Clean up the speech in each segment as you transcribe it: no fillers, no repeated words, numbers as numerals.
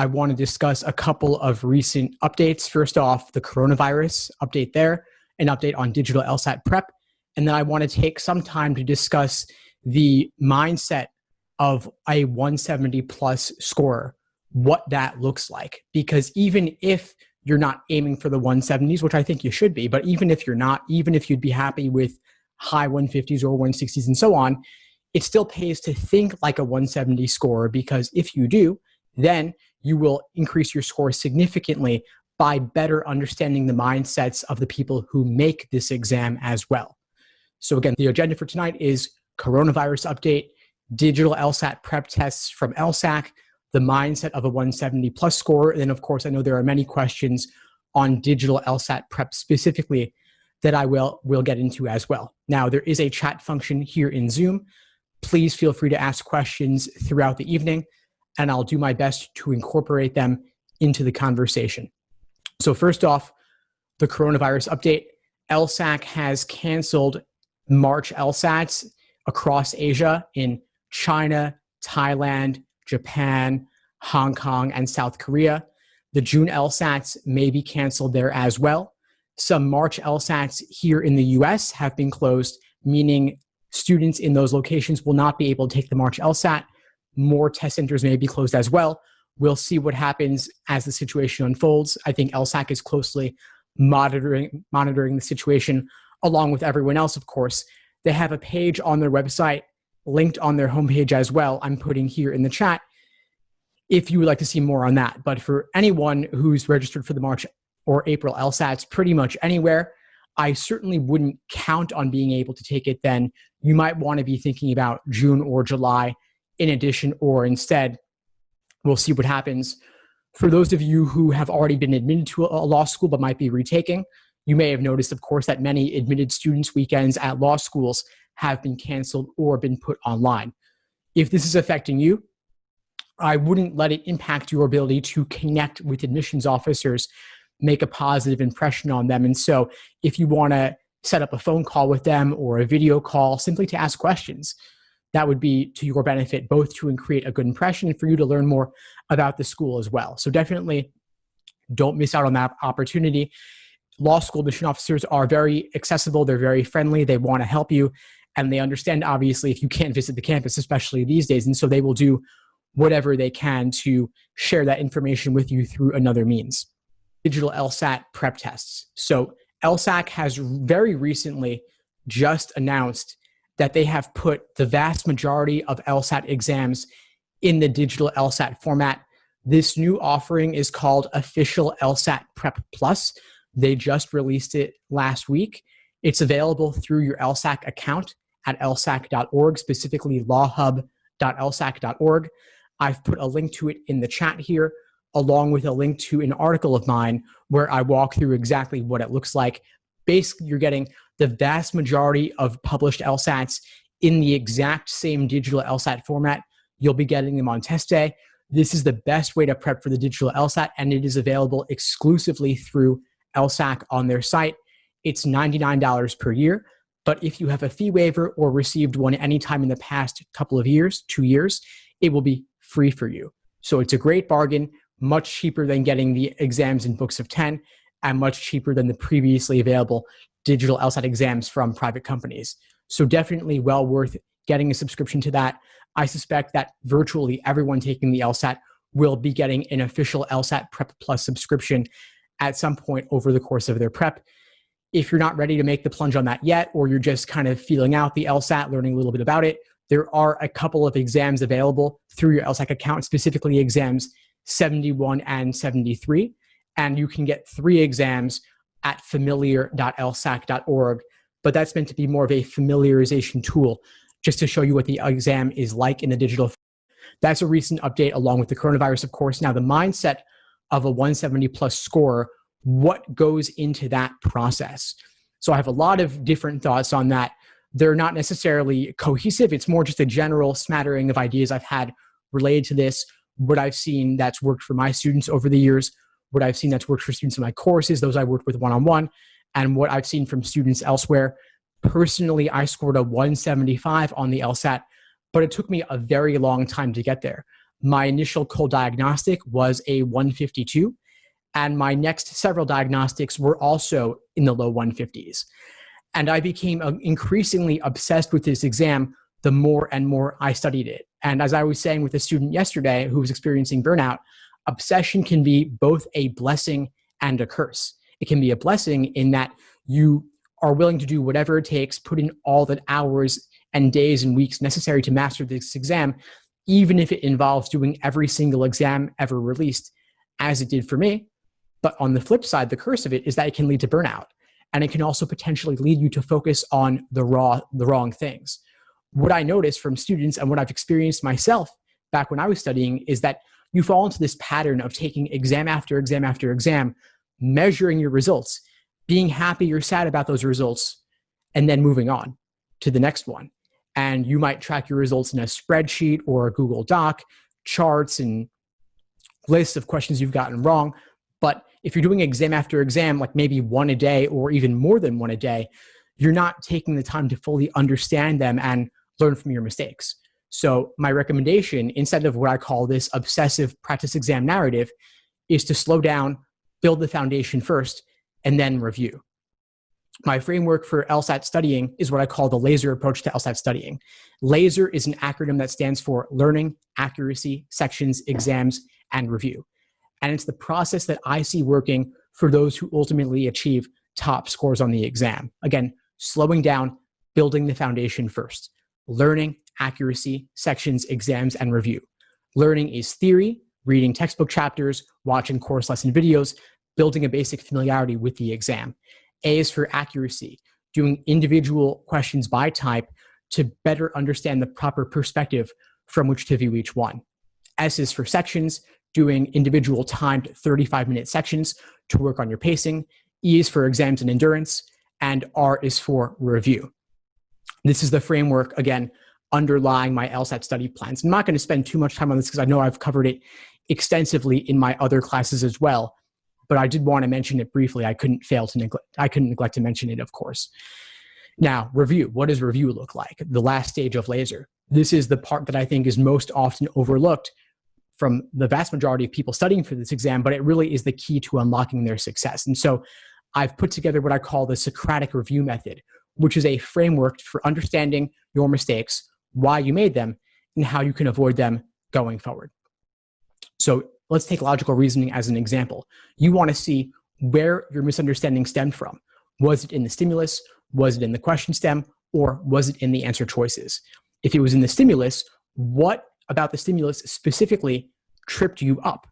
I want to discuss a couple of recent updates. First off, the coronavirus update there, an update on digital LSAT prep. And then I want to take some time to discuss the mindset of a 170 plus scorer, what that looks like. Because even if you're not aiming for the 170s, which I think you should be, but even if you're not, even if you'd be happy with high 150s or 160s and so on, it still pays to think like a 170 scorer, because if you do, then you will increase your score significantly by better understanding the mindsets of the people who make this exam as well. So again, the agenda for tonight is coronavirus update, digital LSAT prep tests from LSAC, the mindset of a 170 plus score. And then of course, I know there are many questions on digital LSAT prep specifically that I will get into as well. Now, there is a chat function here in Zoom. Please feel free to ask questions throughout the evening, and I'll do my best to incorporate them into the conversation. So first off, the coronavirus update. LSAC has canceled March LSATs across Asia in China, Thailand, Japan, Hong Kong, and South Korea. The June LSATs may be canceled there as well. Some March LSATs here in the US have been closed, meaning students in those locations will not be able to take the March LSAT. More test centers may be closed as well. We'll see what happens as the situation unfolds. I think LSAC is closely monitoring the situation along with everyone else, of course. They have a page on their website linked on their homepage as well. I'm putting here in the chat if you would like to see more on that. But for anyone who's registered for the March or April LSATs pretty much anywhere, I certainly wouldn't count on being able to take it then. You might want to be thinking about June or July in addition or instead. We'll see what happens. For those of you who have already been admitted to a law school but might be retaking, you may have noticed, of course, that many admitted students' weekends at law schools have been canceled or been put online. If this is affecting you, I wouldn't let it impact your ability to connect with admissions officers, make a positive impression on them. And so if you want to set up a phone call with them or a video call simply to ask questions, that would be to your benefit, both to create a good impression and for you to learn more about the school as well. So definitely don't miss out on that opportunity. Law school admission officers are very accessible. They're very friendly. They want to help you. And they understand, obviously, if you can't visit the campus, especially these days. And so they will do whatever they can to share that information with you through another means. Digital LSAT prep tests. So LSAC has very recently just announced that they have put the vast majority of LSAT exams in the digital LSAT format. This new offering is called Official LSAT Prep Plus. They just released it last week. It's available through your LSAC account at lsac.org, specifically lawhub.lsac.org. I've put a link to it in the chat here, along with a link to an article of mine where I walk through exactly what it looks like. Basically, you're getting the vast majority of published LSATs in the exact same digital LSAT format. You'll be getting them on test day. This is the best way to prep for the digital LSAT, and it is available exclusively through LSAC on their site. It's $99 per year, but if you have a fee waiver or received one anytime in the past couple of years, 2 years, it will be free for you. So it's a great bargain, much cheaper than getting the exams in books of 10, and much cheaper than the previously available digital LSAT exams from private companies. So definitely well worth getting a subscription to that. I suspect that virtually everyone taking the LSAT will be getting an official LSAT Prep Plus subscription at some point over the course of their prep. If you're not ready to make the plunge on that yet, or you're just kind of feeling out the LSAT, learning a little bit about it, there are a couple of exams available through your LSAC account, specifically exams 71 and 73. And you can get 3 exams at familiar.lsac.org. But that's meant to be more of a familiarization tool, just to show you what the exam is like in the digital. That's a recent update along with the coronavirus, of course. Now, the mindset of a 170 plus score, what goes into that process? So I have a lot of different thoughts on that. They're not necessarily cohesive. It's more just a general smattering of ideas I've had related to this, what I've seen that's worked for my students over the years, what I've seen that's worked for students in my courses, those I worked with one-on-one, and what I've seen from students elsewhere. Personally, I scored a 175 on the LSAT, but it took me a very long time to get there. my initial cold diagnostic was a 152, and my next several diagnostics were also in the low 150s. And I became increasingly obsessed with this exam the more and more I studied it. And as I was saying with a student yesterday who was experiencing burnout, obsession can be both a blessing and a curse. It can be a blessing in that you are willing to do whatever it takes, put in all the hours and days and weeks necessary to master this exam, even if it involves doing every single exam ever released, as it did for me. But on the flip side, the curse of it is that it can lead to burnout. And it can also potentially lead you to focus on the wrong things. What I noticed from students and what I've experienced myself back when I was studying is that you fall into this pattern of taking exam after exam after exam, measuring your results, being happy or sad about those results, and then moving on to the next one. And you might track your results in a spreadsheet or a Google Doc, charts and lists of questions you've gotten wrong. But if you're doing exam after exam, like maybe one a day or even more than one a day, you're not taking the time to fully understand them and learn from your mistakes. So my recommendation, instead of what I call this obsessive practice exam narrative, is to slow down, build the foundation first, and then review. My framework for LSAT studying is what I call the LASER approach to LSAT studying. LASER is an acronym that stands for learning, accuracy, sections, exams, and review. And it's the process that I see working for those who ultimately achieve top scores on the exam. Again, slowing down, building the foundation first. Learning, accuracy, sections, exams, and review. Learning is theory, reading textbook chapters, watching course lesson videos, building a basic familiarity with the exam. A is for accuracy, doing individual questions by type to better understand the proper perspective from which to view each one. S is for sections, doing individual timed 35-minute sections to work on your pacing. E is for exams and endurance, and R is for review. This is the framework, again, underlying my LSAT study plans. I'm not going to spend too much time on this because I know I've covered it extensively in my other classes as well, but I did want to mention it briefly. I couldn't neglect to mention it, of course. Now, review. What does review look like? The last stage of LASER. This is the part that I think is most often overlooked from the vast majority of people studying for this exam, but it really is the key to unlocking their success. And so I've put together what I call the Socratic review method, which is a framework for understanding your mistakes, why you made them, and how you can avoid them going forward. So let's take logical reasoning as an example. You want to see where your misunderstanding stemmed from. Was it in the stimulus? Was it in the question stem? Or was it in the answer choices? If it was in the stimulus, what about the stimulus specifically tripped you up?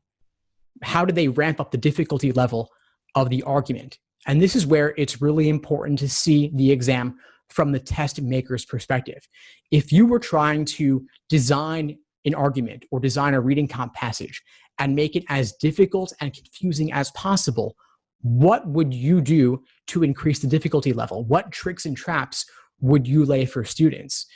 How did they ramp up the difficulty level of the argument? And this is where it's really important to see the exam from the test maker's perspective. If you were trying to design an argument or design a reading comp passage and make it as difficult and confusing as possible, what would you do to increase the difficulty level? What tricks and traps would you lay for students?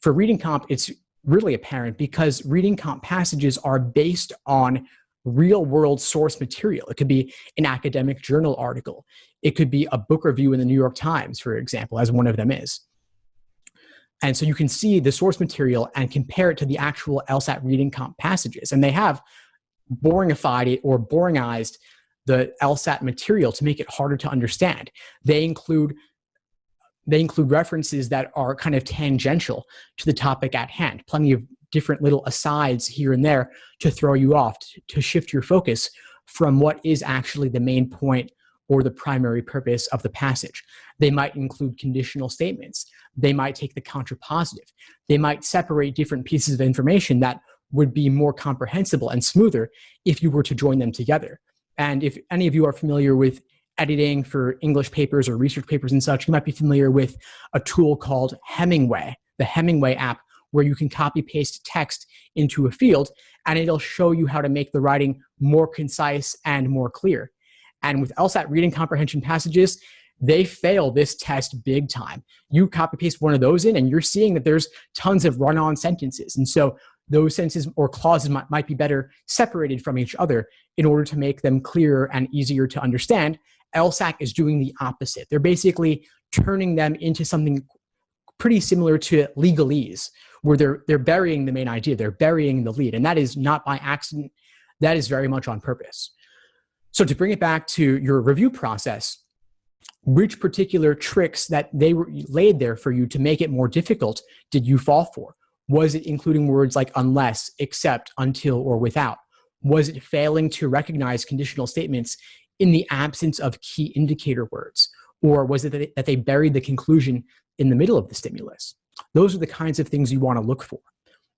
For reading comp, it's really apparent because reading comp passages are based on real-world source material. It could be an academic journal article. It could be a book review in the New York Times, for example, as one of them is. And so you can see the source material and compare it to the actual LSAT reading comp passages. And they have boringified it or boringized the LSAT material to make it harder to understand. They include references that are kind of tangential to the topic at hand, plenty of different little asides here and there to throw you off, to shift your focus from what is actually the main point or the primary purpose of the passage. They might include conditional statements. They might take the contrapositive. They might separate different pieces of information that would be more comprehensible and smoother if you were to join them together. And if any of you are familiar with editing for English papers or research papers and such, you might be familiar with a tool called Hemingway, the Hemingway app, where you can copy paste text into a field and it'll show you how to make the writing more concise and more clear. And with LSAT reading comprehension passages, they fail this test big time. You copy paste one of those in and you're seeing that there's tons of run-on sentences. And so those sentences or clauses might be better separated from each other in order to make them clearer and easier to understand. LSAT is doing the opposite. They're basically turning them into something pretty similar to legalese, where they're burying the main idea, they're burying the lead. And that is not by accident, that is very much on purpose. So to bring it back to your review process, which particular tricks that they laid there for you to make it more difficult did you fall for? Was it including words like unless, except, until, or without? Was it failing to recognize conditional statements in the absence of key indicator words? Or was it that they buried the conclusion in the middle of the stimulus? Those are the kinds of things you want to look for.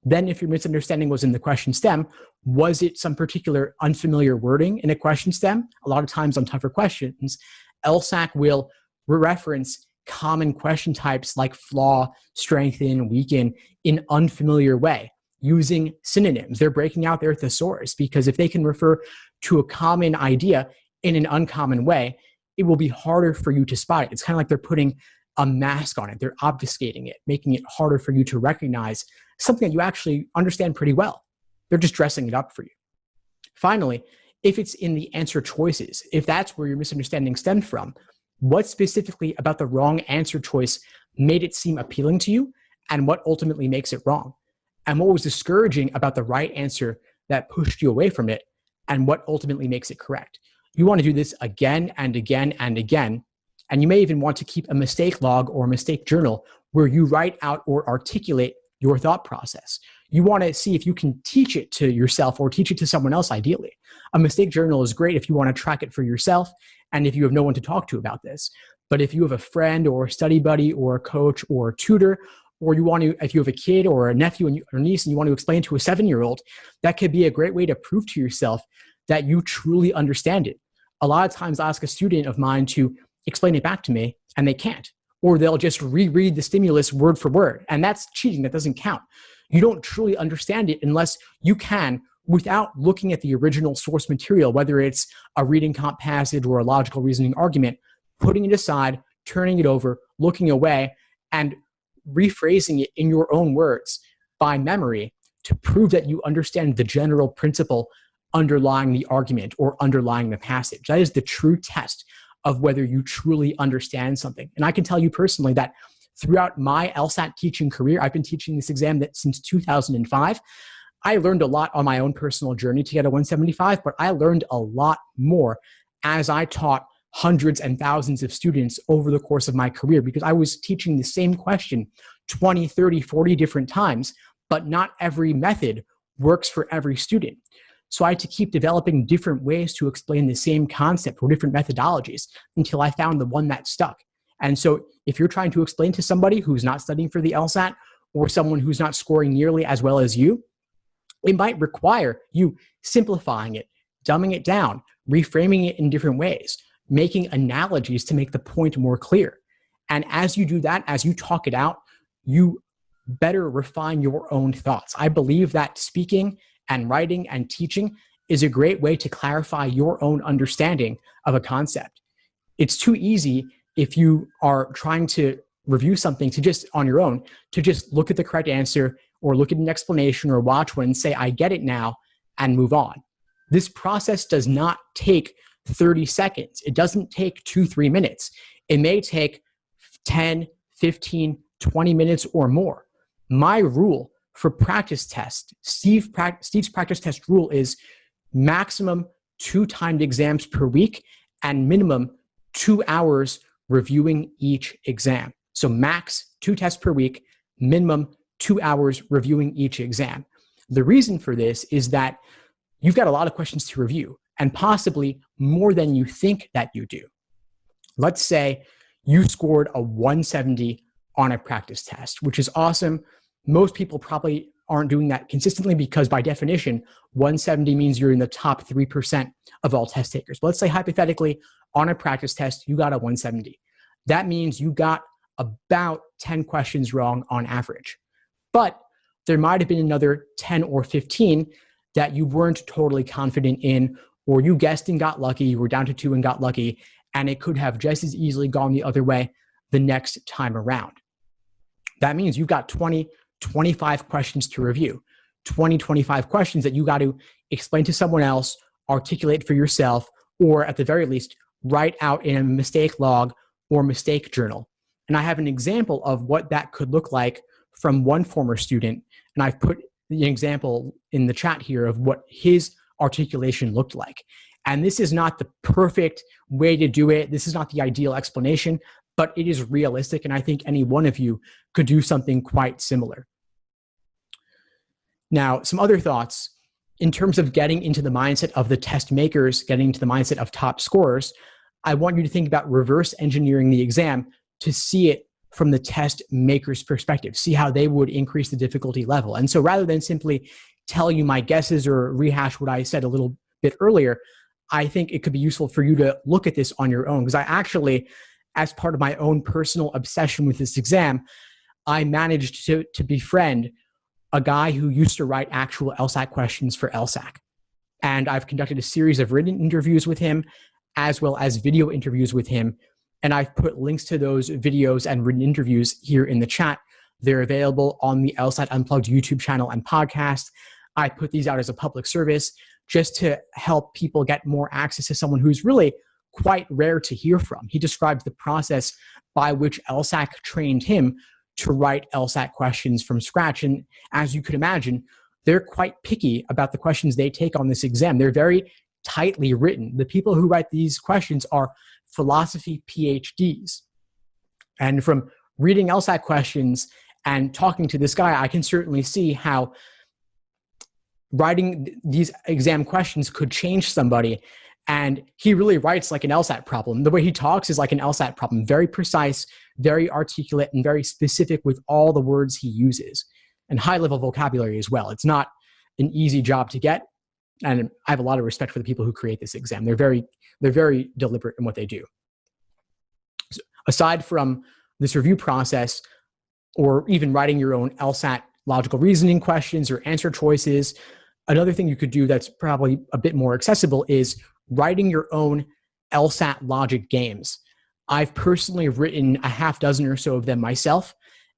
Then if your misunderstanding was in the question stem, was it some particular unfamiliar wording in a question stem? A lot of times on tougher questions, LSAT will reference common question types like flaw, strengthen, weaken in unfamiliar way using synonyms. They're breaking out their thesaurus, because if they can refer to a common idea in an uncommon way, it will be harder for you to spot it. It's kind of like they're putting a mask on it. They're obfuscating it, making it harder for you to recognize something that you actually understand pretty well. They're just dressing it up for you. Finally, if it's in the answer choices, if that's where your misunderstanding stemmed from, what specifically about the wrong answer choice made it seem appealing to you, and what ultimately makes it wrong? And what was discouraging about the right answer that pushed you away from it, and what ultimately makes it correct? You want to do this again and again and again. And you may even want to keep a mistake log or mistake journal where you write out or articulate your thought process. You want to see if you can teach it to yourself or teach it to someone else, ideally. A mistake journal is great if you want to track it for yourself and if you have no one to talk to about this. But if you have a friend or a study buddy or a coach or a tutor, or you want to, if you have a kid or a nephew or niece and you want to explain to a 7-year-old, that could be a great way to prove to yourself that you truly understand it. A lot of times I ask a student of mine to explain it back to me and they can't, or they'll just reread the stimulus word for word. And that's cheating. That doesn't count. You don't truly understand it unless you can, without looking at the original source material, whether it's a reading comp passage or a logical reasoning argument, putting it aside, turning it over, looking away, and rephrasing it in your own words by memory to prove that you understand the general principle underlying the argument or underlying the passage. That is the true test of whether you truly understand something. And I can tell you personally that throughout my LSAT teaching career, I've been teaching this exam since 2005. I learned a lot on my own personal journey to get a 175, but I learned a lot more as I taught hundreds and thousands of students over the course of my career, because I was teaching the same question 20, 30, 40 different times, but not every method works for every student. So I had to keep developing different ways to explain the same concept or different methodologies until I found the one that stuck. And so if you're trying to explain to somebody who's not studying for the LSAT or someone who's not scoring nearly as well as you, it might require you simplifying it, dumbing it down, reframing it in different ways, making analogies to make the point more clear. And as you do that, as you talk it out, you better refine your own thoughts. I believe that speaking and writing and teaching is a great way to clarify your own understanding of a concept. It's too easy if you are trying to review something to just on your own, to just look at the correct answer or look at an explanation or watch one and say, I get it now, and move on. This process does not take 30 seconds. It doesn't take 2-3 minutes. It may take 10, 15, 20 minutes or more. My rule for practice test, Steve's practice test rule is maximum 2 timed exams per week and minimum 2 hours reviewing each exam. So max 2 tests per week, minimum 2 hours reviewing each exam. The reason for this is that you've got a lot of questions to review, and possibly more than you think that you do. Let's say you scored a 170 on a practice test, which is awesome. Most people probably aren't doing that consistently because by definition, 170 means you're in the top 3% of all test takers. But let's say hypothetically on a practice test, you got a 170. That means you got about 10 questions wrong on average. But there might have been another 10 or 15 that you weren't totally confident in, or you guessed and got lucky, you were down to 2 and got lucky, and it could have just as easily gone the other way the next time around. That means you've got 20, 25 questions to review, 20, 25 questions that you got to explain to someone else, articulate for yourself, or at the very least, write out in a mistake log or mistake journal. And I have an example of what that could look like from one former student. And I've put the example in the chat here of what his articulation looked like. And this is not the perfect way to do it. This is not the ideal explanation, but it is realistic. And I think any one of you could do something quite similar. Now, some other thoughts in terms of getting into the mindset of the test makers, getting into the mindset of top scorers. I want you to think about reverse engineering the exam to see it from the test maker's perspective, see how they would increase the difficulty level. And so rather than simply tell you my guesses or rehash what I said a little bit earlier, I think it could be useful for you to look at this on your own. Because I actually, as part of my own personal obsession with this exam, I managed to befriend a guy who used to write actual LSAT questions for LSAC. And I've conducted a series of written interviews with him, as well as video interviews with him. And I've put links to those videos and written interviews here in the chat. They're available on the LSAT Unplugged YouTube channel and podcast. I put these out as a public service just to help people get more access to someone who's really quite rare to hear from. He describes the process by which LSAC trained him to write LSAT questions from scratch. And as you could imagine, they're quite picky about the questions they take on this exam. They're very tightly written. The people who write these questions are philosophy PhDs. And from reading LSAT questions and talking to this guy, I can certainly see how writing these exam questions could change somebody. And he really writes like an LSAT problem. The way he talks is like an LSAT problem, very precise, very articulate, and very specific with all the words he uses, and high-level vocabulary as well. It's not an easy job to get, and I have a lot of respect for the people who create this exam. They're very deliberate in what they do. So aside from this review process, or even writing your own LSAT logical reasoning questions or answer choices, another thing you could do that's probably a bit more accessible is writing your own LSAT logic games. I've personally written a half dozen or so of them myself,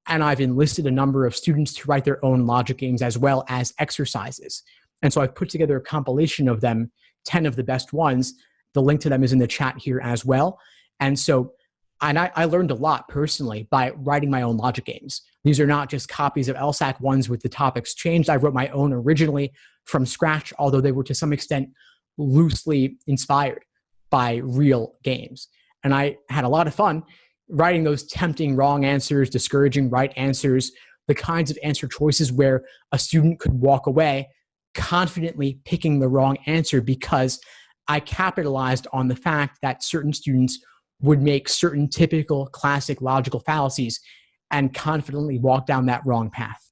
and I've enlisted a number of students to write their own logic games as well as exercises. And so I've put together a compilation of them, 10 of the best ones. The link to them is in the chat here as well. And so I learned a lot personally by writing my own logic games. These are not just copies of LSAC ones with the topics changed. I wrote my own originally from scratch, although they were to some extent loosely inspired by real games. And I had a lot of fun writing those tempting wrong answers, discouraging right answers, the kinds of answer choices where a student could walk away confidently picking the wrong answer because I capitalized on the fact that certain students would make certain typical classic logical fallacies and confidently walk down that wrong path.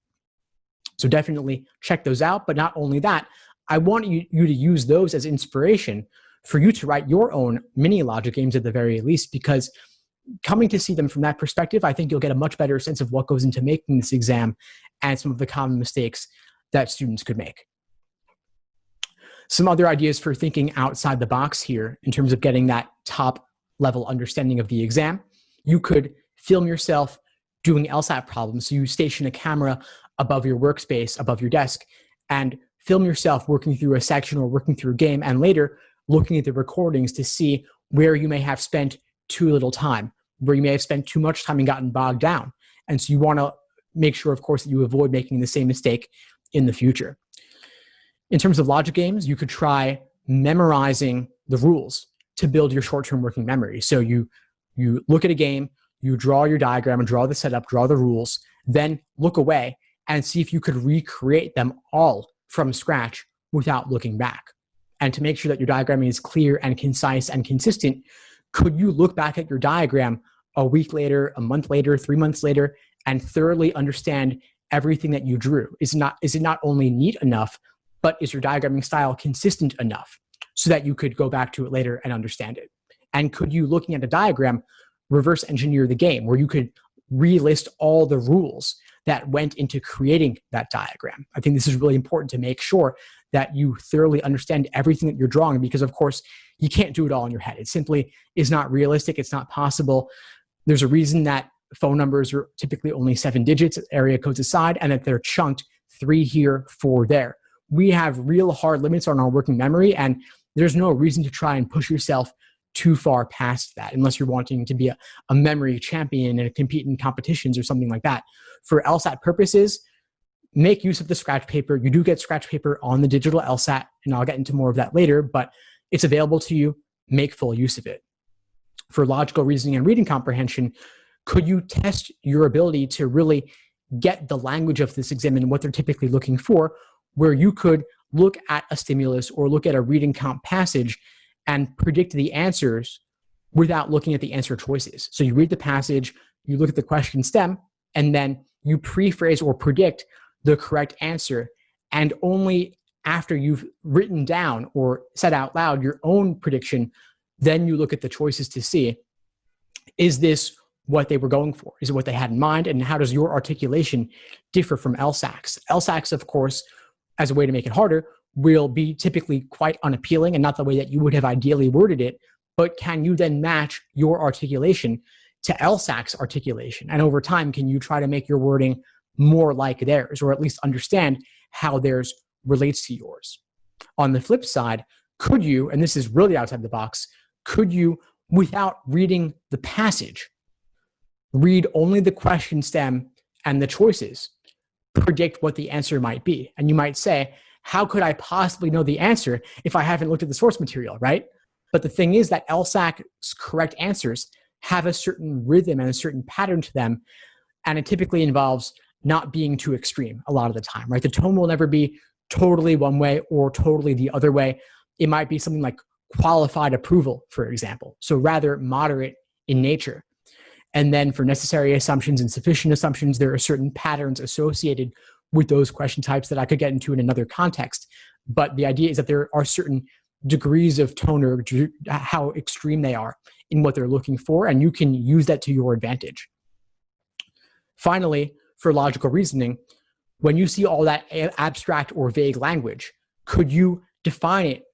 So definitely check those out. But not only that, I want you to use those as inspiration for you to write your own mini logic games at the very least, because coming to see them from that perspective, I think you'll get a much better sense of what goes into making this exam and some of the common mistakes that students could make. Some other ideas for thinking outside the box here in terms of getting that top level understanding of the exam. You could film yourself doing LSAT problems. So you station a camera above your workspace, above your desk, and film yourself working through a section or working through a game, and later looking at the recordings to see where you may have spent too little time, where you may have spent too much time and gotten bogged down. And so you want to make sure, of course, that you avoid making the same mistake in the future. In terms of logic games, you could try memorizing the rules to build your short-term working memory. So you look at a game, you draw your diagram and draw the setup, draw the rules, then look away and see if you could recreate them all from scratch without looking back. And to make sure that your diagramming is clear and concise and consistent, could you look back at your diagram a week later, a month later, 3 months later, and thoroughly understand everything that you drew? Is it not only neat enough, but is your diagramming style consistent enough so that you could go back to it later and understand it? And could you, looking at a diagram, reverse engineer the game where you could relist all the rules that went into creating that diagram? I think this is really important to make sure that you thoroughly understand everything that you're drawing, because of course you can't do it all in your head. It simply is not realistic. It's not possible. There's a reason that phone numbers are typically only 7 digits, area codes aside, and that they're chunked 3 here, 4 there. We have real hard limits on our working memory, and there's no reason to try and push yourself too far past that, unless you're wanting to be a memory champion and compete in competitions or something like that. For LSAT purposes, make use of the scratch paper. You do get scratch paper on the digital LSAT, and I'll get into more of that later, but it's available to you. Make full use of it. For logical reasoning and reading comprehension, could you test your ability to really get the language of this exam and what they're typically looking for, where you could look at a stimulus or look at a reading comp passage and predict the answers without looking at the answer choices. So you read the passage, you look at the question stem, and then you pre-phrase or predict the correct answer. And only after you've written down or said out loud your own prediction, then you look at the choices to see, is this what they were going for? Is it what they had in mind? And how does your articulation differ from LSACs? LSACs, of course, as a way to make it harder, will be typically quite unappealing and not the way that you would have ideally worded it, but can you then match your articulation to LSAC's articulation? And over time, can you try to make your wording more like theirs, or at least understand how theirs relates to yours? On the flip side, could you, and this is really outside the box, could you, without reading the passage, read only the question stem and the choices, predict what the answer might be? And you might say, how could I possibly know the answer if I haven't looked at the source material, right? But the thing is that LSAC's correct answers have a certain rhythm and a certain pattern to them, and it typically involves not being too extreme a lot of the time, right? The tone will never be totally one way or totally the other way. It might be something like qualified approval, for example, so rather moderate in nature. And then for necessary assumptions and sufficient assumptions, there are certain patterns associated with those question types that I could get into in another context. But the idea is that there are certain degrees of tone or how extreme they are in what they're looking for, and you can use that to your advantage. Finally, for logical reasoning, when you see all that abstract or vague language, could you define it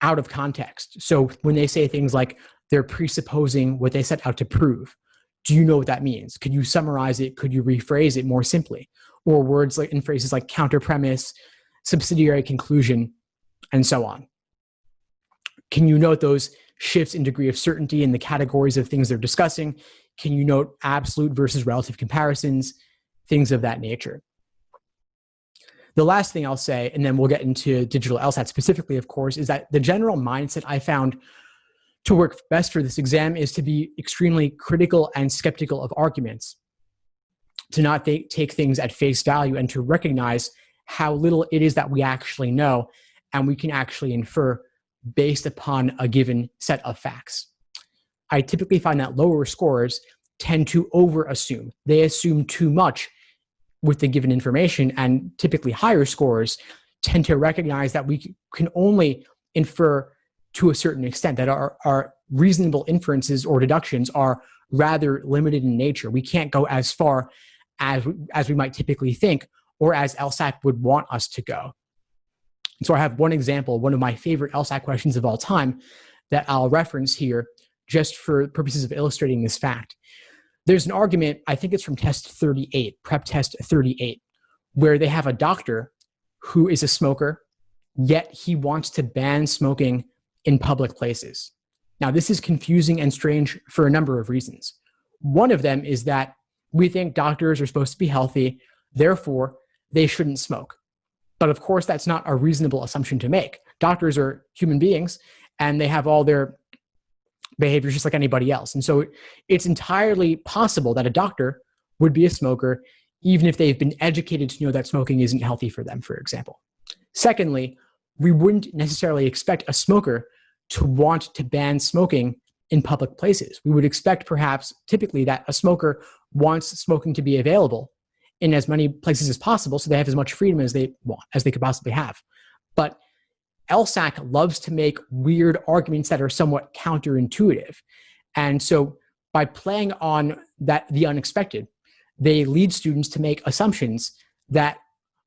out of context? So when they say things like they're presupposing what they set out to prove, do you know what that means? Could you summarize it? Could you rephrase it more simply? Or words like in phrases like counter premise, subsidiary conclusion, and so on. Can you note those shifts in degree of certainty in the categories of things they're discussing? Can you note absolute versus relative comparisons? Things of that nature. The last thing I'll say, and then we'll get into digital LSAT specifically, of course, is that the general mindset I found to work best for this exam is to be extremely critical and skeptical of arguments, to not take things at face value, and to recognize how little it is that we actually know and we can actually infer based upon a given set of facts. I typically find that lower scorers tend to over-assume. They assume too much with the given information, and typically higher scorers tend to recognize that we can only infer to a certain extent, that our reasonable inferences or deductions are rather limited in nature. We can't go as far as we might typically think, or as LSAT would want us to go. And so I have one example, one of my favorite LSAT questions of all time that I'll reference here just for purposes of illustrating this fact. There's an argument, I think it's from test 38, prep test 38, where they have a doctor who is a smoker, yet he wants to ban smoking in public places. Now, this is confusing and strange for a number of reasons. One of them is that we think doctors are supposed to be healthy, therefore they shouldn't smoke. But of course, that's not a reasonable assumption to make. Doctors are human beings, and they have all their behaviors just like anybody else. And so it's entirely possible that a doctor would be a smoker, even if they've been educated to know that smoking isn't healthy for them, for example. Secondly, we wouldn't necessarily expect a smoker to want to ban smoking in public places. We would expect perhaps typically that a smoker wants smoking to be available in as many places as possible so they have as much freedom as they want, as they could possibly have. But LSAC loves to make weird arguments that are somewhat counterintuitive. And so by playing on the unexpected, they lead students to make assumptions that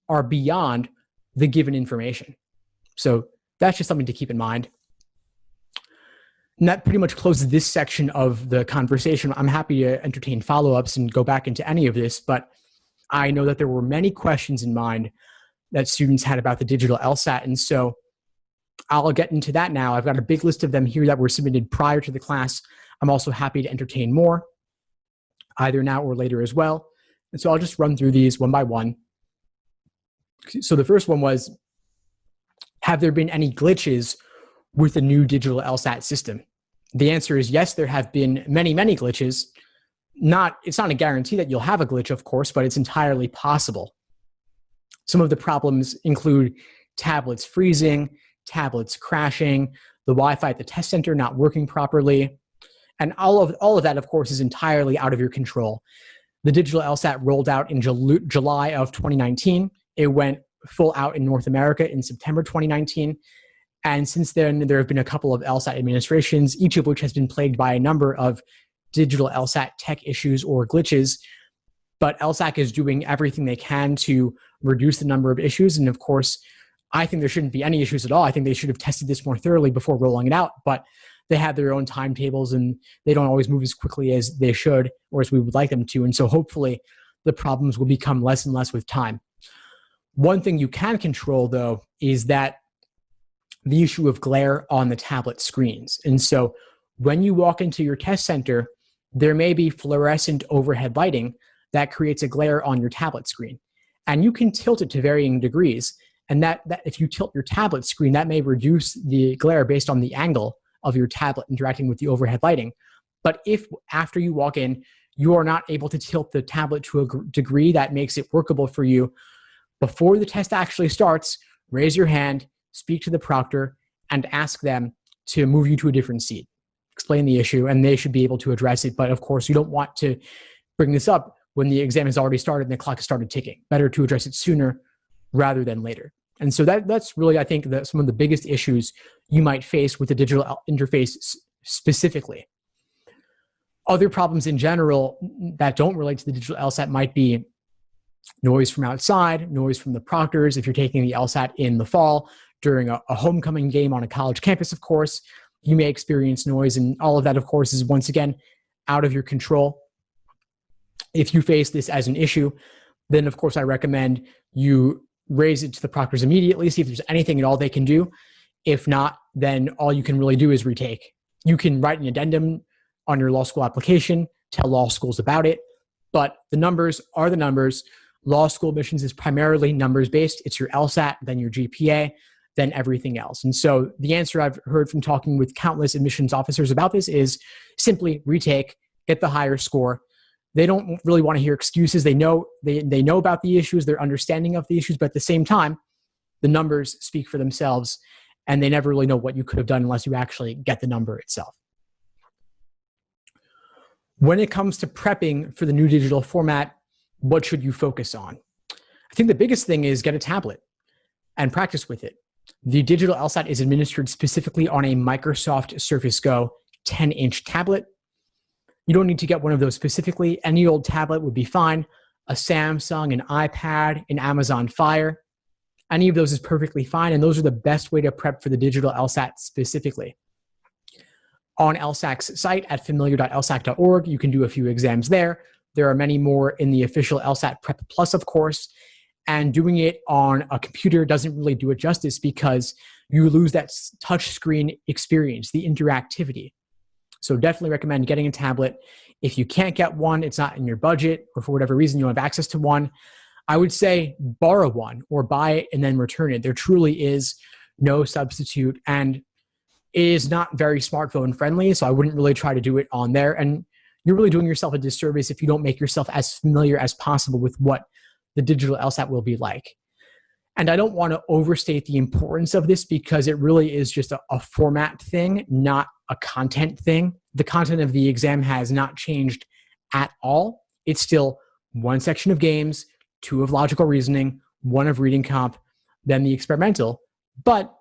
are beyond the given information. So that's just something to keep in mind. And that pretty much closes this section of the conversation. I'm happy to entertain follow-ups and go back into any of this, but I know that there were many questions in mind that students had about the digital LSAT. And so I'll get into that now. I've got a big list of them here that were submitted prior to the class. I'm also happy to entertain more, either now or later as well. And so I'll just run through these one by one. So the first one was, have there been any glitches with the new digital LSAT system? The answer is yes, there have been many, many glitches. It's not a guarantee that you'll have a glitch, of course, but it's entirely possible. Some of the problems include tablets freezing, tablets crashing, the Wi-Fi at the test center not working properly. And all of that, of course, is entirely out of your control. The digital LSAT rolled out in July of 2019. It went full out in North America in September 2019. And since then, there have been a couple of LSAT administrations, each of which has been plagued by a number of digital LSAT tech issues or glitches. But LSAC is doing everything they can to reduce the number of issues. And of course, I think there shouldn't be any issues at all. I think they should have tested this more thoroughly before rolling it out. But they have their own timetables and they don't always move as quickly as they should or as we would like them to. And so hopefully the problems will become less and less with time. One thing you can control, though, is that the issue of glare on the tablet screens. And so when you walk into your test center, there may be fluorescent overhead lighting that creates a glare on your tablet screen. And you can tilt it to varying degrees. And that if you tilt your tablet screen, that may reduce the glare based on the angle of your tablet interacting with the overhead lighting. But if after you walk in, you are not able to tilt the tablet to a degree that makes it workable for you, before the test actually starts, raise your hand, speak to the proctor, and ask them to move you to a different seat. Explain the issue, and they should be able to address it. But of course, you don't want to bring this up when the exam has already started and the clock has started ticking. Better to address it sooner rather than later. And so that's really, I think, some of the biggest issues you might face with the digital interface specifically. Other problems in general that don't relate to the digital LSAT might be noise from outside, noise from the proctors. If you're taking the LSAT in the fall during a homecoming game on a college campus, of course, you may experience noise, and all of that, of course, is once again out of your control. If you face this as an issue, then of course I recommend you raise it to the proctors immediately, see if there's anything at all they can do. If not, then all you can really do is retake. You can write an addendum on your law school application, tell law schools about it, but the numbers are the numbers. Law school admissions is primarily numbers-based. It's your LSAT, then your GPA, then everything else. And so the answer I've heard from talking with countless admissions officers about this is simply retake, get the higher score. They don't really want to hear excuses. They know about the issues, their understanding of the issues, but at the same time, the numbers speak for themselves, and they never really know what you could have done unless you actually get the number itself. When it comes to prepping for the new digital format, what should you focus on? I think the biggest thing is get a tablet and practice with it. The digital LSAT is administered specifically on a Microsoft Surface Go 10-inch tablet. You don't need to get one of those specifically. Any old tablet would be fine. A Samsung, an iPad, an Amazon Fire. Any of those is perfectly fine, and those are the best way to prep for the digital LSAT specifically. On LSAC's site at familiar.lsac.org, you can do a few exams there. There are many more in the official LSAT Prep Plus, of course, and doing it on a computer doesn't really do it justice because you lose that touchscreen experience, the interactivity. So definitely recommend getting a tablet. If you can't get one, it's not in your budget, or for whatever reason you don't have access to one, I would say borrow one or buy it and then return it. There truly is no substitute, and it is not very smartphone friendly, so I wouldn't really try to do it on there. And you're really doing yourself a disservice if you don't make yourself as familiar as possible with what the digital LSAT will be like. And I don't want to overstate the importance of this because it really is just a format thing, not a content thing. The content of the exam has not changed at all. It's still one section of games, 2 of logical reasoning, 1 of reading comp, then the experimental. But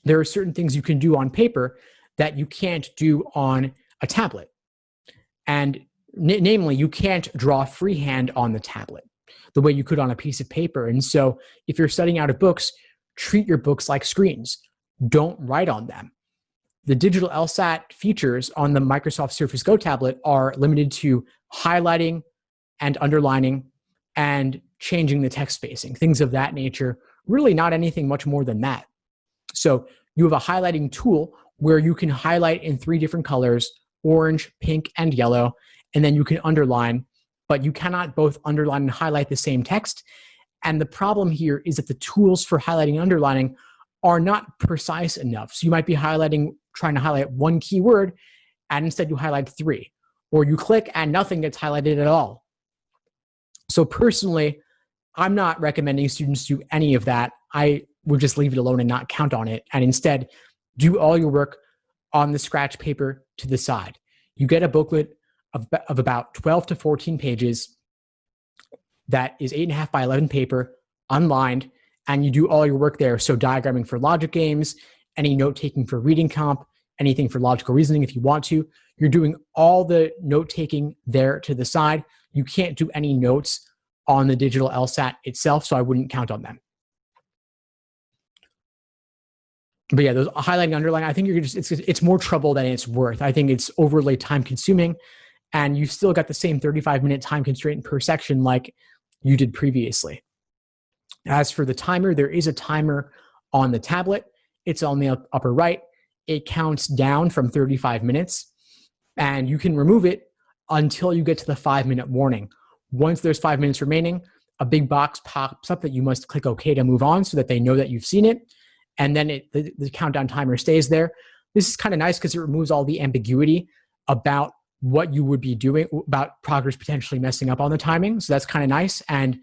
there are certain things you can do on paper that you can't do on a tablet. And namely, you can't draw freehand on the tablet the way you could on a piece of paper. And so if you're studying out of books, treat your books like screens. Don't write on them. The digital LSAT features on the Microsoft Surface Go tablet are limited to highlighting and underlining and changing the text spacing, things of that nature. Really not anything much more than that. So you have a highlighting tool where you can highlight in 3 different colors, orange, pink, and yellow, and then you can underline, but you cannot both underline and highlight the same text. And the problem here is that the tools for highlighting and underlining are not precise enough. So you might be trying to highlight 1 keyword, and instead you highlight 3. Or you click and nothing gets highlighted at all. So personally, I'm not recommending students do any of that. I would just leave it alone and not count on it, and instead do all your work on the scratch paper to the side. You get a booklet of about 12 to 14 pages that is 8.5 by 11 paper, unlined, and you do all your work there. So diagramming for logic games, any note-taking for reading comp, anything for logical reasoning if you want to. You're doing all the note-taking there to the side. You can't do any notes on the digital LSAT itself, so I wouldn't count on them. But yeah, those highlighting, underlining, I think it's more trouble than it's worth. I think it's overly time consuming, and you still got the same 35-minute time constraint per section like you did previously. As for the timer, there is a timer on the tablet. It's on the upper right. It counts down from 35 minutes, and you can remove it until you get to the 5-minute warning. Once there's 5 minutes remaining, a big box pops up that you must click OK to move on so that they know that you've seen it. And then the countdown timer stays there. This is kind of nice because it removes all the ambiguity about what you would be doing, about progress potentially messing up on the timing. So that's kind of nice. And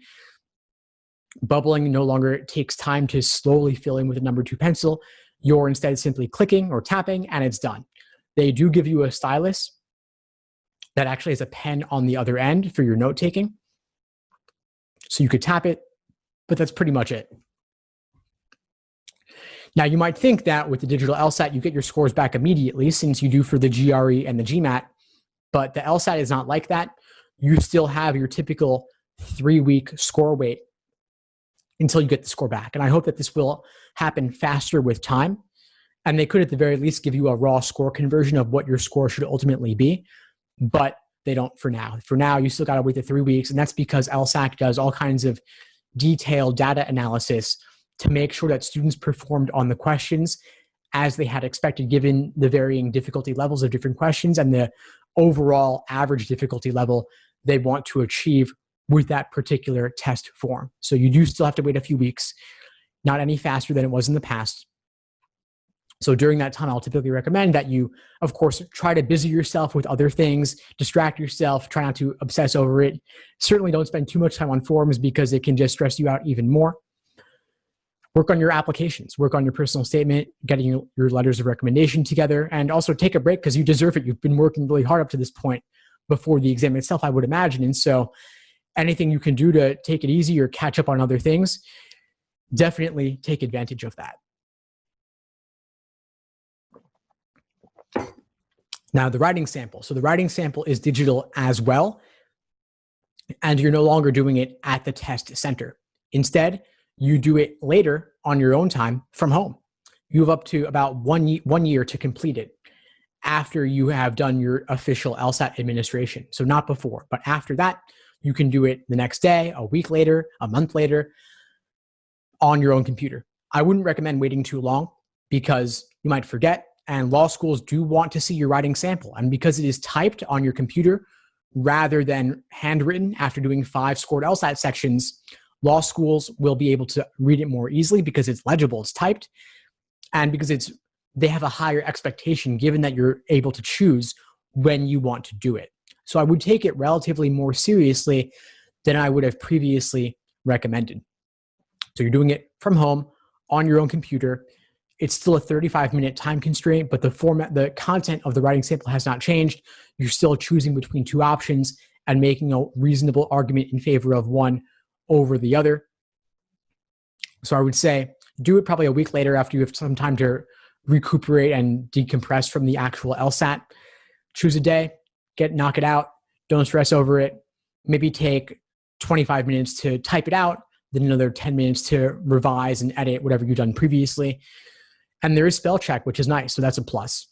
bubbling no longer takes time to slowly fill in with a number 2 pencil. You're instead simply clicking or tapping and it's done. They do give you a stylus that actually has a pen on the other end for your note taking. So you could tap it, but that's pretty much it. Now, you might think that with the digital LSAT, you get your scores back immediately since you do for the GRE and the GMAT, but the LSAT is not like that. You still have your typical 3-week score wait until you get the score back. And I hope that this will happen faster with time. And they could at the very least give you a raw score conversion of what your score should ultimately be, but they don't for now. For now, you still got to wait the 3 weeks. And that's because LSAC does all kinds of detailed data analysis to make sure that students performed on the questions as they had expected, given the varying difficulty levels of different questions and the overall average difficulty level they want to achieve with that particular test form. So you do still have to wait a few weeks, not any faster than it was in the past. So during that time, I'll typically recommend that you, of course, try to busy yourself with other things, distract yourself, try not to obsess over it. Certainly don't spend too much time on forms because it can just stress you out even more. Work on your applications, work on your personal statement, getting your letters of recommendation together, and also take a break because you deserve it. You've been working really hard up to this point before the exam itself, I would imagine. And so anything you can do to take it easy or catch up on other things, definitely take advantage of that. Now, the writing sample. So the writing sample is digital as well, and you're no longer doing it at the test center. Instead, you do it later on your own time from home. You have up to about one year to complete it after you have done your official LSAT administration. So not before, but after that, you can do it the next day, a week later, a month later, on your own computer. I wouldn't recommend waiting too long because you might forget, and law schools do want to see your writing sample. And because it is typed on your computer rather than handwritten after doing 5 scored LSAT sections, law schools will be able to read it more easily because it's legible, it's typed, and because they have a higher expectation given that you're able to choose when you want to do it. So I would take it relatively more seriously than I would have previously recommended. So you're doing it from home on your own computer. It's still a 35-minute time constraint, but the content of the writing sample has not changed. You're still choosing between 2 options and making a reasonable argument in favor of one over the other. So I would say do it probably a week later after you have some time to recuperate and decompress from the actual LSAT. Choose a day, knock it out, don't stress over it. Maybe take 25 minutes to type it out, then another 10 minutes to revise and edit whatever you've done previously. And there is spell check, which is nice, so that's a plus.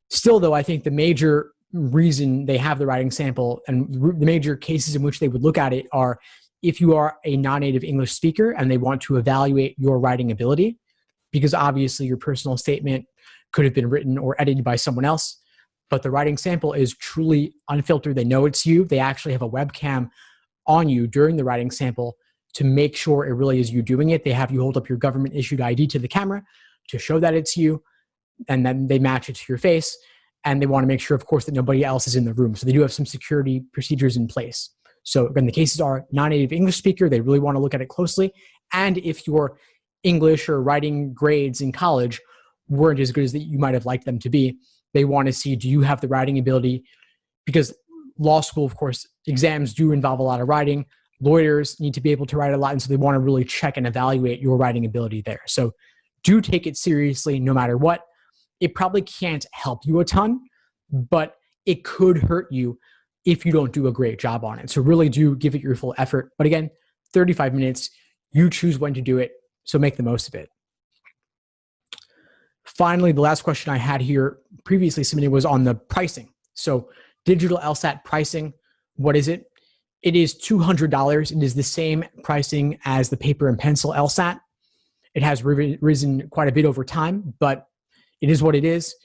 Still though, I think the major reason they have the writing sample and the major cases in which they would look at it are if you are a non-native English speaker and they want to evaluate your writing ability, because obviously your personal statement could have been written or edited by someone else. But the writing sample is truly unfiltered. They know it's you. They actually have a webcam on you during the writing sample to make sure it really is you doing it. They have you hold up your government issued ID to the camera to show that it's you, and then they match it to your face. And they want to make sure, of course, that nobody else is in the room. So they do have some security procedures in place. So again, the cases are non-native English speaker. They really want to look at it closely. And if your English or writing grades in college weren't as good as that you might have liked them to be, they want to see, do you have the writing ability? Because law school, of course, exams do involve a lot of writing. Lawyers need to be able to write a lot. And so they want to really check and evaluate your writing ability there. So do take it seriously no matter what. It probably can't help you a ton, but it could hurt you if you don't do a great job on it. So really do give it your full effort. But again, 35 minutes, you choose when to do it. So make the most of it. Finally, the last question I had here previously submitted was on the pricing. So digital LSAT pricing, what is it? It is $200. It is the same pricing as the paper and pencil LSAT. It has risen quite a bit over time, but it is what it is.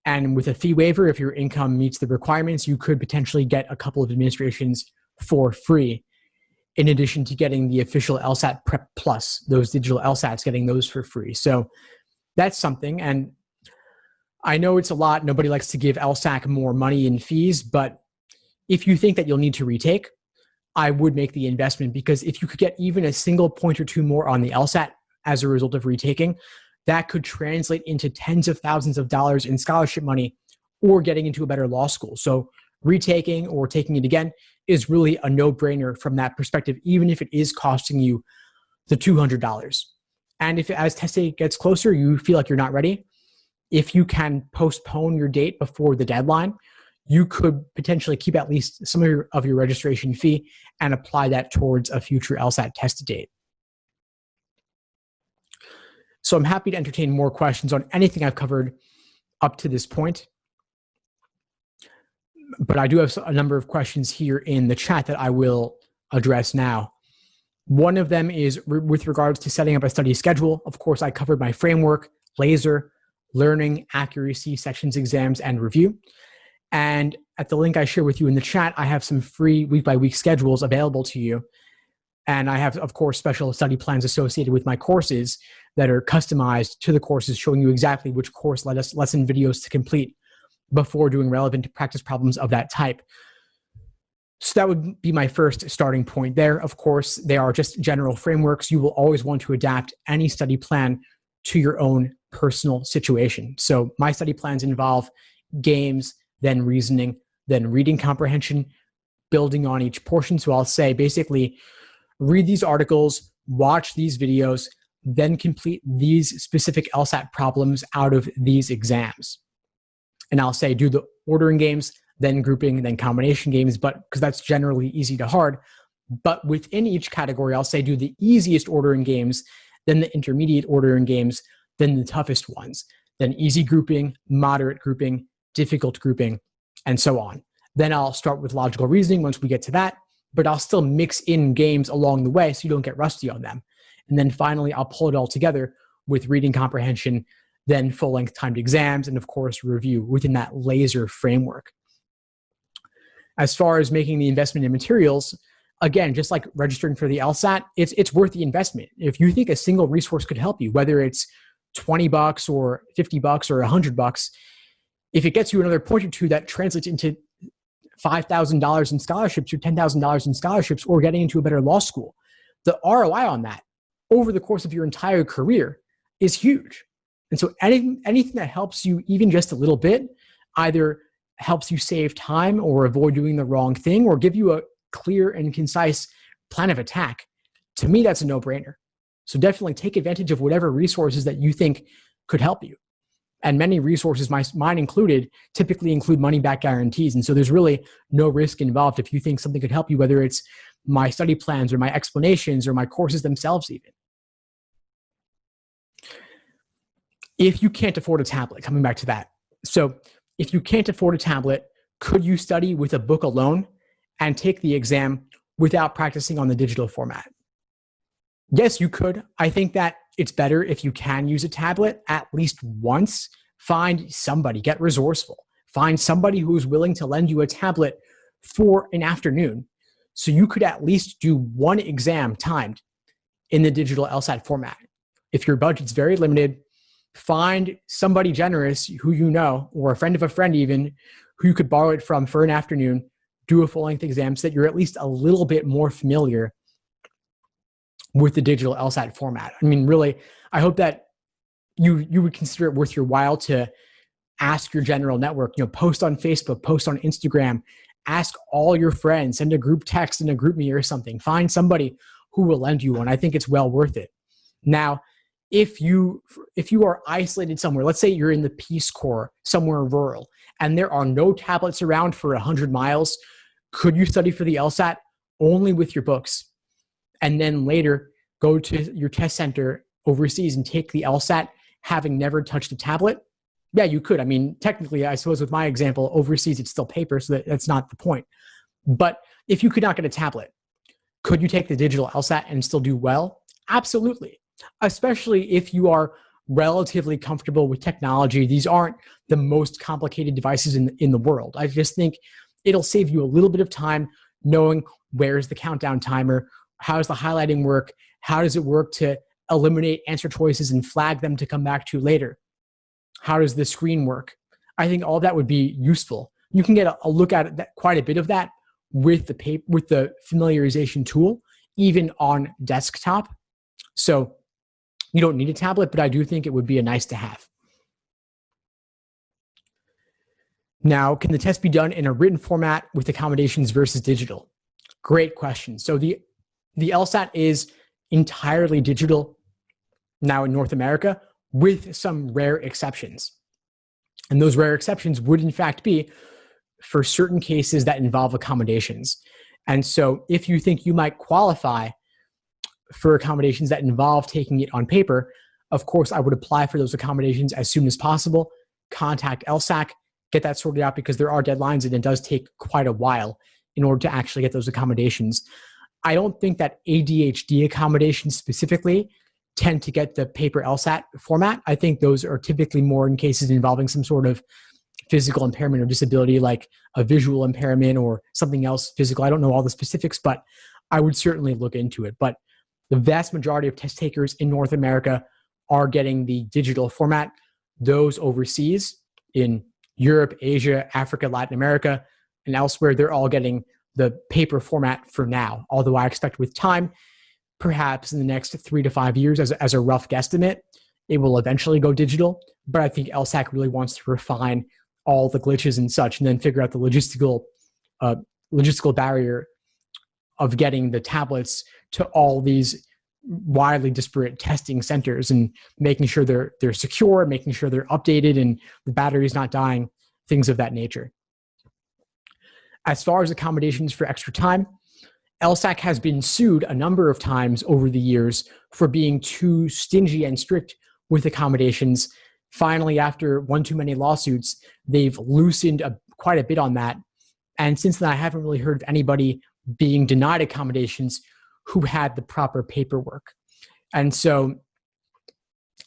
And with a fee waiver, if your income meets the requirements, you could potentially get a couple of administrations for free, in addition to getting the official LSAT Prep Plus, those digital LSATs, getting those for free. So that's something. And I know it's a lot. Nobody likes to give LSAC more money in fees, but if you think that you'll need to retake, I would make the investment, because if you could get even a single point or two more on the LSAT as a result of retaking, that could translate into tens of thousands of dollars in scholarship money or getting into a better law school. So retaking or taking it again is really a no-brainer from that perspective, even if it is costing you the $200. And if as test date gets closer, you feel like you're not ready, if you can postpone your date before the deadline, you could potentially keep at least some of your registration fee and apply that towards a future LSAT test date. So I'm happy to entertain more questions on anything I've covered up to this point. But I do have a number of questions here in the chat that I will address now. One of them is with regards to setting up a study schedule. Of course, I covered my framework, laser, learning, accuracy, sections, exams, and review. And at the link I share with you in the chat, I have some free week-by-week schedules available to you. And I have, of course, special study plans associated with my courses that are customized to the courses, showing you exactly which course lesson videos to complete before doing relevant practice problems of that type. So that would be my first starting point there. Of course, they are just general frameworks. You will always want to adapt any study plan to your own personal situation. So my study plans involve games, then reasoning, then reading comprehension, building on each portion. So I'll say basically, read these articles, watch these videos, then complete these specific LSAT problems out of these exams. And I'll say do the ordering games, then grouping, then combination games, but because that's generally easy to hard. But within each category, I'll say do the easiest ordering games, then the intermediate ordering games, then the toughest ones, then easy grouping, moderate grouping, difficult grouping, and so on. Then I'll start with logical reasoning once we get to that, but I'll still mix in games along the way so you don't get rusty on them. And then finally, I'll pull it all together with reading comprehension, then full-length timed exams, and of course, review within that laser framework. As far as making the investment in materials, again, just like registering for the LSAT, it's worth the investment. If you think a single resource could help you, whether it's $20 or $50 or $100, if it gets you another point or two that translates into $5,000 in scholarships or $10,000 in scholarships or getting into a better law school, the ROI on that over the course of your entire career is huge. And so anything that helps you even just a little bit, either helps you save time or avoid doing the wrong thing or give you a clear and concise plan of attack, to me, that's a no-brainer. So definitely take advantage of whatever resources that you think could help you. And many resources, mine included, typically include money-back guarantees. And so there's really no risk involved if you think something could help you, whether it's my study plans or my explanations or my courses themselves even. If you can't afford a tablet, coming back to that. So if you can't afford a tablet, could you study with a book alone and take the exam without practicing on the digital format? Yes, you could. I think that it's better if you can use a tablet at least once. Find somebody, get resourceful. Find somebody who's willing to lend you a tablet for an afternoon. So you could at least do one exam timed in the digital LSAT format. If your budget's very limited, find somebody generous who you know, or a friend of a friend even, who you could borrow it from for an afternoon, do a full-length exam so that you're at least a little bit more familiar with the digital LSAT format. I mean, really, I hope that you would consider it worth your while to ask your general network, post on Facebook, post on Instagram, ask all your friends, send a group text and a group me or something. Find somebody who will lend you one. I think it's well worth it. Now, if you are isolated somewhere, let's say you're in the Peace Corps, somewhere rural, and there are no tablets around for 100 miles, could you study for the LSAT only with your books and then later go to your test center overseas and take the LSAT having never touched a tablet? Yeah, you could. I mean, technically, I suppose with my example, overseas, it's still paper, so that's not the point. But if you could not get a tablet, could you take the digital LSAT and still do well? Absolutely. Especially if you are relatively comfortable with technology. These aren't the most complicated devices in the world. I just think it'll save you a little bit of time knowing where's the countdown timer, how does the highlighting work, how does it work to eliminate answer choices and flag them to come back to later. How does the screen work? I think all that would be useful. You can get a look at it, quite a bit of that with the familiarization tool, even on desktop. So you don't need a tablet, but I do think it would be a nice to have. Now, can the test be done in a written format with accommodations versus digital? Great question. So the LSAT is entirely digital now in North America, with some rare exceptions. And those rare exceptions would in fact be for certain cases that involve accommodations. And so if you think you might qualify for accommodations that involve taking it on paper, of course, I would apply for those accommodations as soon as possible, contact LSAC, get that sorted out because there are deadlines and it does take quite a while in order to actually get those accommodations. I don't think that ADHD accommodations specifically tend to get the paper LSAT format. I think those are typically more in cases involving some sort of physical impairment or disability, like a visual impairment or something else physical. I don't know all the specifics, but I would certainly look into it. But the vast majority of test takers in North America are getting the digital format. Those overseas in Europe, Asia, Africa, Latin America, and elsewhere, they're all getting the paper format for now. Although I expect with time, perhaps in the next 3 to 5 years, as a rough guesstimate, it will eventually go digital. But I think LSAC really wants to refine all the glitches and such, and then figure out the logistical barrier of getting the tablets to all these widely disparate testing centers and making sure they're secure, making sure they're updated and the battery's not dying, things of that nature. As far as accommodations for extra time, LSAC has been sued a number of times over the years for being too stingy and strict with accommodations. Finally, after one too many lawsuits, they've loosened quite a bit on that. And since then, I haven't really heard of anybody being denied accommodations who had the proper paperwork. And so,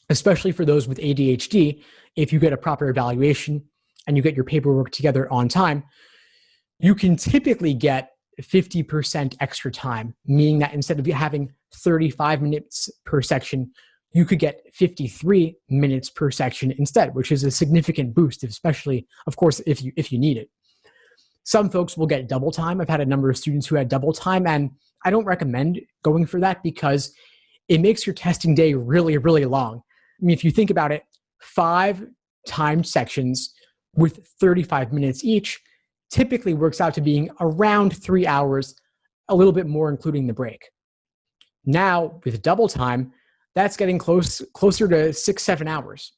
especially for those with ADHD, if you get a proper evaluation and you get your paperwork together on time, you can typically get 50% extra time, meaning that instead of having 35 minutes per section, you could get 53 minutes per section instead, which is a significant boost, especially, of course, if you need it. Some folks will get double time. I've had a number of students who had double time, and I don't recommend going for that because it makes your testing day really, really long. I mean, if you think about it, 5 timed sections with 35 minutes each typically works out to being around 3 hours, a little bit more including the break. Now, with double time, that's getting closer to 6-7 hours,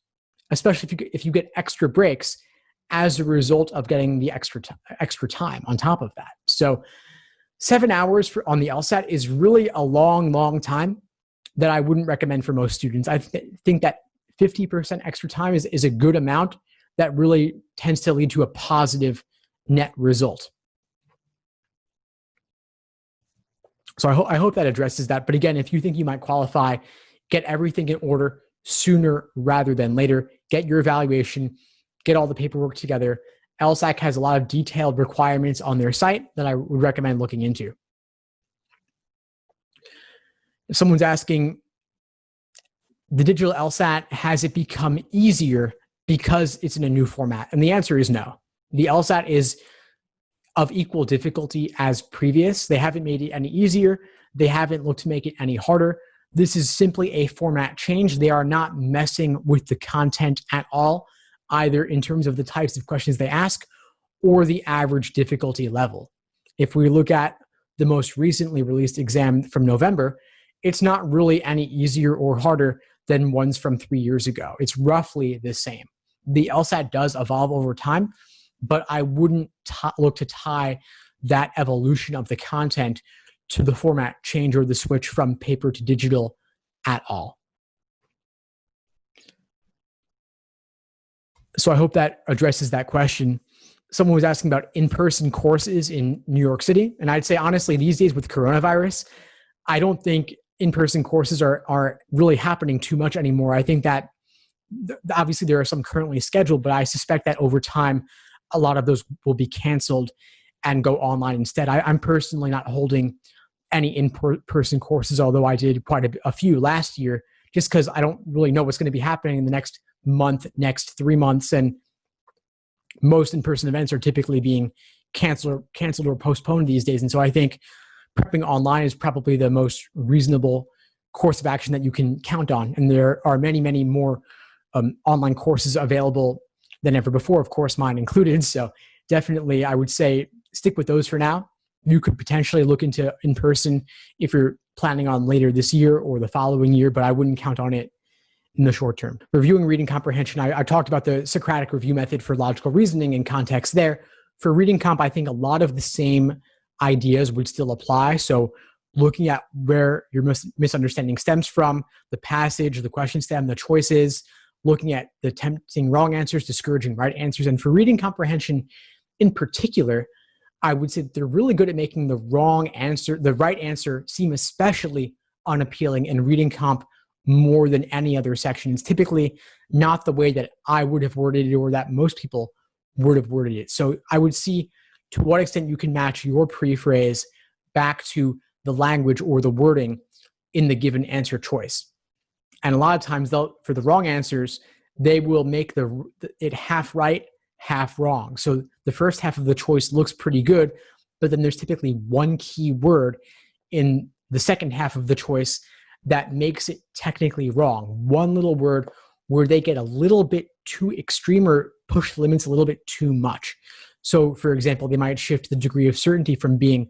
especially if you get extra breaks as a result of getting the extra time on top of that. So 7 hours on the LSAT is really a long, long time that I wouldn't recommend for most students. I think that 50% extra time is a good amount that really tends to lead to a positive net result. So I hope that addresses that. But again, if you think you might qualify get everything in order sooner rather than later. Get your evaluation, get all the paperwork together. LSAC has a lot of detailed requirements on their site that I would recommend looking into. If someone's asking, the digital LSAT, has it become easier because it's in a new format? And the answer is no. The LSAT is of equal difficulty as previous. They haven't made it any easier. They haven't looked to make it any harder. This is simply a format change. They are not messing with the content at all, either in terms of the types of questions they ask or the average difficulty level. If we look at the most recently released exam from November, it's not really any easier or harder than ones from 3 years ago. It's roughly the same. The LSAT does evolve over time, but I wouldn't look to tie that evolution of the content to the format change or the switch from paper to digital at all. So I hope that addresses that question. Someone was asking about in-person courses in New York City. And I'd say, honestly, these days with coronavirus, I don't think in-person courses are really happening too much anymore. I think that obviously there are some currently scheduled, but I suspect that over time, a lot of those will be canceled and go online instead. I'm personally not holding any in-person courses, although I did quite a few last year, just because I don't really know what's going to be happening in the next month, next 3 months. And most in-person events are typically being canceled or postponed these days. And so I think prepping online is probably the most reasonable course of action that you can count on. And there are many, many more online courses available than ever before, of course, mine included. So definitely, I would say stick with those for now. You could potentially look into in-person if you're planning on later this year or the following year, but I wouldn't count on it in the short term. Reviewing reading comprehension, I talked about the Socratic review method for logical reasoning and context there. For reading comp, I think a lot of the same ideas would still apply. So looking at where your misunderstanding stems from, the passage, the question stem, the choices, looking at the tempting wrong answers, discouraging right answers. And for reading comprehension in particular, I would say that they're really good at making the right answer seem especially unappealing in reading comp more than any other section. It's typically not the way that I would have worded it or that most people would have worded it. So I would see to what extent you can match your pre-phrase back to the language or the wording in the given answer choice. And a lot of times, for the wrong answers, they will make it half right, half wrong. So the first half of the choice looks pretty good, but then there's typically one key word in the second half of the choice that makes it technically wrong. One little word where they get a little bit too extreme or push the limits a little bit too much. So, for example, they might shift the degree of certainty from being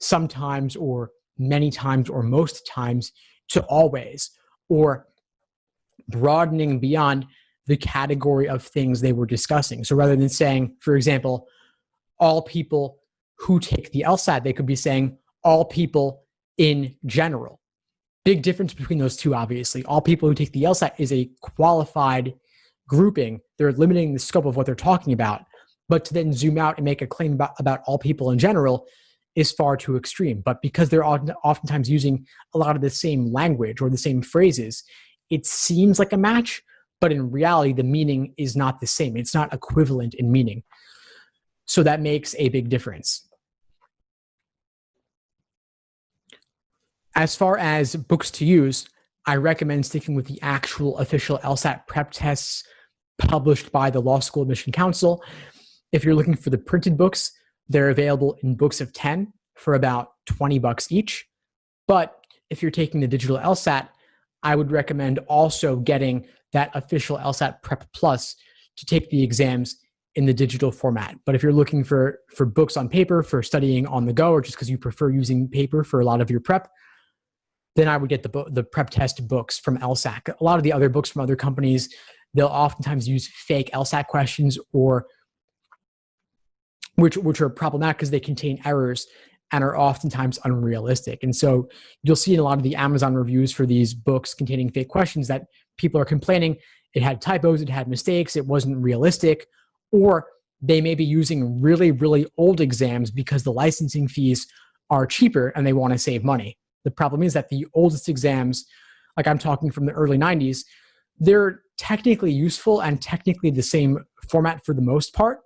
sometimes or many times or most times to always, or broadening beyond the category of things they were discussing. So rather than saying, for example, all people who take the LSAT, they could be saying all people in general. Big difference between those two, obviously. All people who take the LSAT is a qualified grouping. They're limiting the scope of what they're talking about. But to then zoom out and make a claim about all people in general is far too extreme. But because they're oftentimes using a lot of the same language or the same phrases, it seems like a match, but in reality, the meaning is not the same. It's not equivalent in meaning. So that makes a big difference. As far as books to use, I recommend sticking with the actual official LSAT prep tests published by the Law School Admission Council. If you're looking for the printed books, they're available in books of 10 for about $20 each. But if you're taking the digital LSAT, I would recommend also getting that official LSAT Prep Plus to take the exams in the digital format. But if you're looking for books on paper, for studying on the go, or just because you prefer using paper for a lot of your prep, then I would get the prep test books from LSAC. A lot of the other books from other companies, they'll oftentimes use fake LSAT questions or which are problematic because they contain errors and are oftentimes unrealistic. And so you'll see in a lot of the Amazon reviews for these books containing fake questions that people are complaining it had typos, it had mistakes, it wasn't realistic, or they may be using really, really old exams because the licensing fees are cheaper and they want to save money. The problem is that the oldest exams, like I'm talking from the early 90s, they're technically useful and technically the same format for the most part,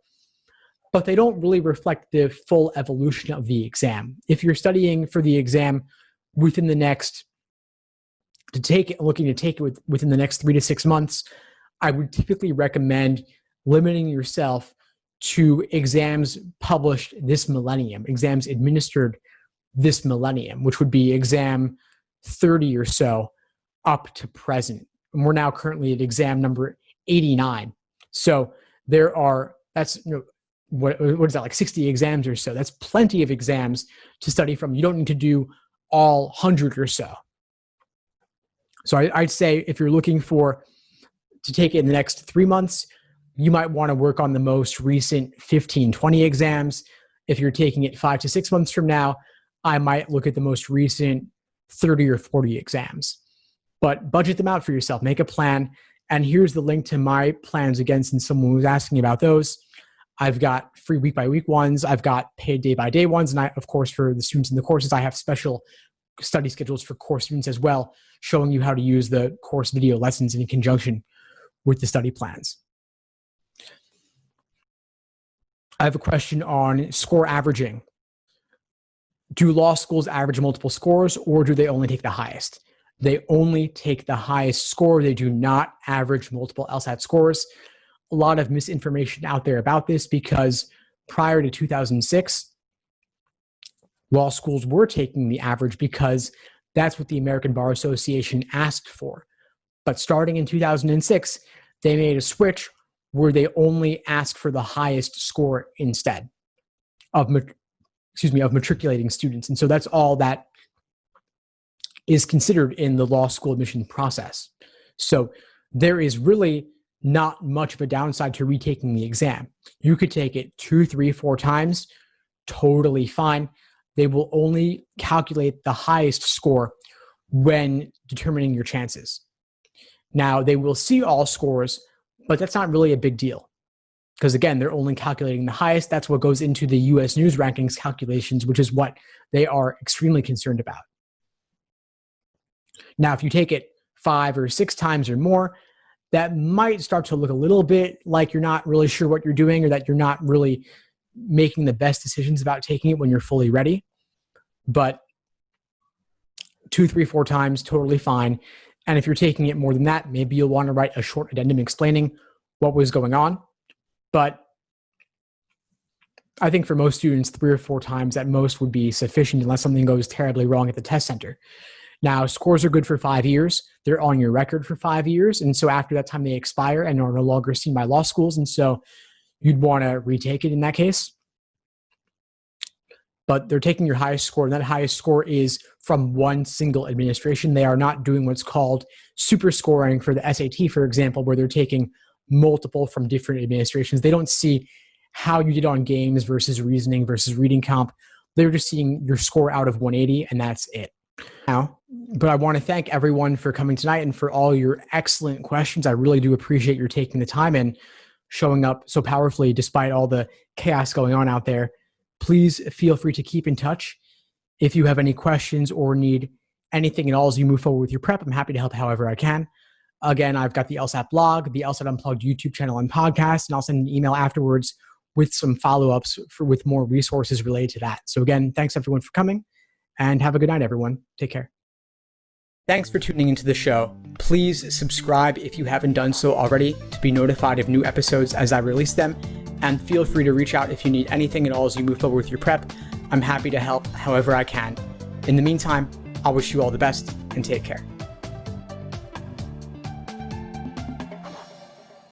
but they don't really reflect the full evolution of the exam. If you're studying for the exam within the next, looking to take it within the next 3 to 6 months, I would typically recommend limiting yourself to exams published this millennium, exams administered this millennium, which would be exam 30 or so up to present. And we're now currently at exam number 89. So there are, what is that, like 60 exams or so? That's plenty of exams to study from. You don't need to do all 100 or so. So I'd say if you're looking to take it in the next 3 months, you might want to work on the most recent 15, 20 exams. If you're taking it 5 to 6 months from now, I might look at the most recent 30 or 40 exams. But budget them out for yourself, make a plan. And here's the link to my plans again, since someone was asking about those. I've got free week by week ones. I've got paid day by day ones. And of course, for the students in the courses, I have special study schedules for course students as well, showing you how to use the course video lessons in conjunction with the study plans. I have a question on score averaging. Do law schools average multiple scores, or do they only take the highest? They only take the highest score. They do not average multiple LSAT scores. A lot of misinformation out there about this, because prior to 2006, law schools were taking the average because that's what the American Bar Association asked for. But starting in 2006, they made a switch where they only ask for the highest score instead of matriculating students. And so that's all that is considered in the law school admission process. So there is really not much of a downside to retaking the exam. You could take it 2, 3, 4 times, totally fine. They will only calculate the highest score when determining your chances. Now, they will see all scores, but that's not really a big deal, because again, they're only calculating the highest. That's what goes into the US News rankings calculations, which is what they are extremely concerned about. Now, if you take it 5 or 6 times or more, that might start to look a little bit like you're not really sure what you're doing, or that you're not really making the best decisions about taking it when you're fully ready. But 2, 3, 4 times, totally fine. And if you're taking it more than that, maybe you'll want to write a short addendum explaining what was going on. But I think for most students, 3 or 4 times at most would be sufficient, unless something goes terribly wrong at the test center. Now, scores are good for 5 years. They're on your record for 5 years. And so after that time, they expire and are no longer seen by law schools. And so you'd want to retake it in that case. But they're taking your highest score, and that highest score is from one single administration. They are not doing what's called super scoring for the SAT, for example, where they're taking multiple from different administrations. They don't see how you did on games versus reasoning versus reading comp. They're just seeing your score out of 180, and that's it. But I want to thank everyone for coming tonight and for all your excellent questions. I really do appreciate your taking the time and showing up so powerfully despite all the chaos going on out there. Please feel free to keep in touch. If you have any questions or need anything at all as you move forward with your prep, I'm happy to help however I can. Again, I've got the LSAT blog, the LSAT Unplugged YouTube channel and podcast, and I'll send an email afterwards with some follow-ups with more resources related to that. So again, thanks everyone for coming, and have a good night, everyone. Take care. Thanks for tuning into the show. Please subscribe if you haven't done so already to be notified of new episodes as I release them. And feel free to reach out if you need anything at all as you move forward with your prep. I'm happy to help however I can. In the meantime, I'll wish you all the best and take care.